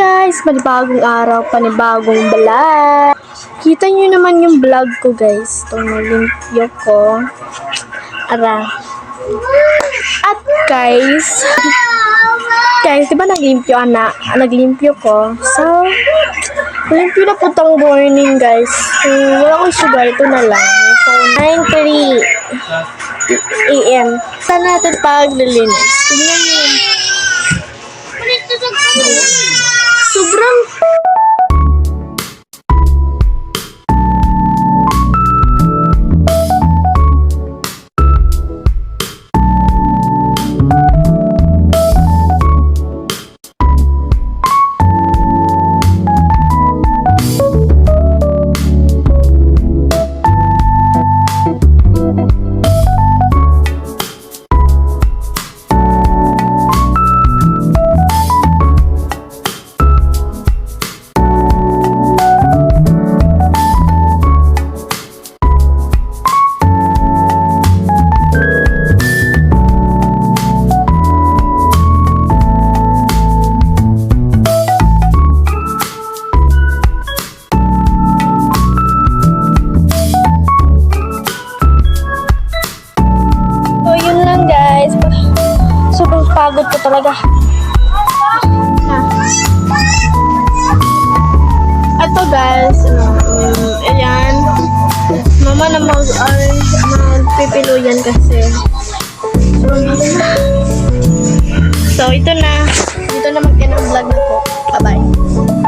guys! Panibagong araw, panibagong vlog. Kita nyo naman yung vlog ko guys. Itong nalimpyo ko. Ara. At guys, diba naglimpyo naglimpyo ko. So, nalimpyo na po tong morning guys. Wala ko sugar, ito na lang. So, 9:03 AM. Saan natin paglilinis? Tingnan nyo. Sobrang sobrang pagod ko talaga. Ito guys, ayan. Mama na magpipiluyan kasi. So, ito na. Dito na mag-end ang vlog na po. Bye-bye.